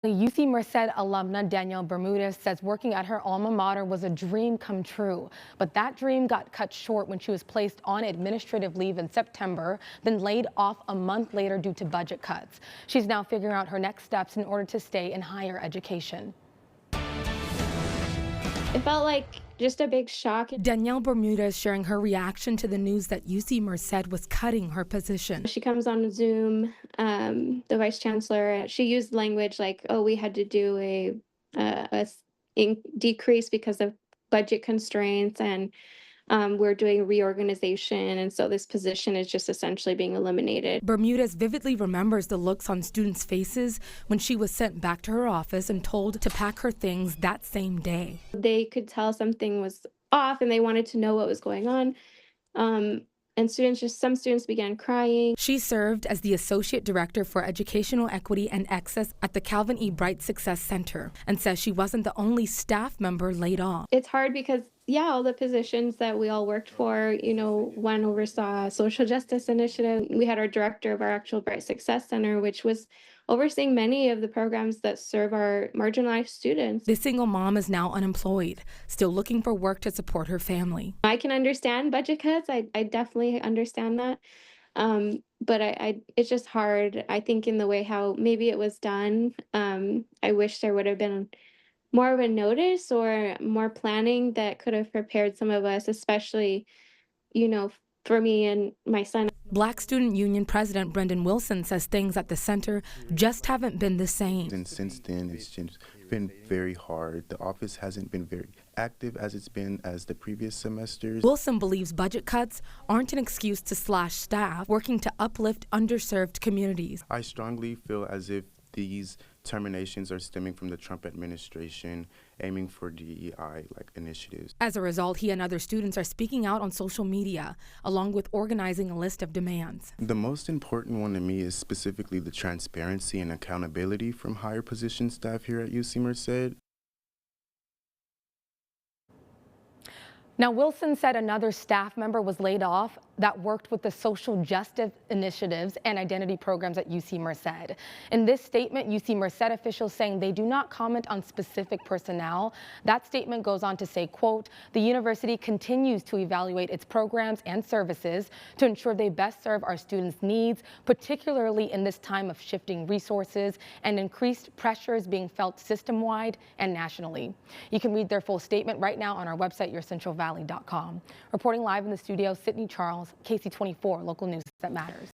UC Merced alumna Danielle Bermudez says working at her alma mater was a dream come true. But that dream got cut short when she was placed on administrative leave in September, then laid off a month later due to budget cuts. She's now figuring out her next steps in order to stay in higher education. It felt like just a big shock. Danielle Bermudez sharing her reaction to the news that UC Merced was cutting her position. She comes on Zoom, the vice chancellor, she used language like, oh, we had to do a decrease because of budget constraints, and we're doing reorganization, and so this position is just essentially being eliminated. Bermudez vividly remembers the looks on students' faces when she was sent back to her office and told to pack her things that same day. They could tell something was off and they wanted to know what was going on. And some students began crying. She served as the Associate Director for Educational Equity and Access at the Calvin E. Bright Success Center and says she wasn't the only staff member laid off. It's hard because, yeah, all the positions that we all worked for, one oversaw social justice initiative. We had our director of our actual Bright Success Center, which was overseeing many of the programs that serve our marginalized students. This single mom is now unemployed, still looking for work to support her family. I can understand budget cuts. I definitely understand that. But it's just hard, I think, in the way how maybe it was done. I wish there would have been more of a notice or more planning that could have prepared some of us, especially, for me and my son. Black Student Union President Brendan Wilson says things at the center just haven't been the same. And since then, it's just been very hard. The office hasn't been very active as it's been as the previous semesters. Wilson believes budget cuts aren't an excuse to slash staff working to uplift underserved communities. I strongly feel as if these terminations are stemming from the Trump administration aiming for DEI initiatives. As a result, he and other students are speaking out on social media, along with organizing a list of demands. The most important one to me is specifically the transparency and accountability from higher position staff here at UC Merced. Now, Wilson said another staff member was laid off that worked with the social justice initiatives and identity programs at UC Merced. In this statement, UC Merced officials saying they do not comment on specific personnel. That statement goes on to say, quote, the university continues to evaluate its programs and services to ensure they best serve our students' needs, particularly in this time of shifting resources and increased pressures being felt system-wide and nationally. You can read their full statement right now on our website, yourcentralvalley.com. Reporting live in the studio, Sydney Charles, KSEE24, local news that matters.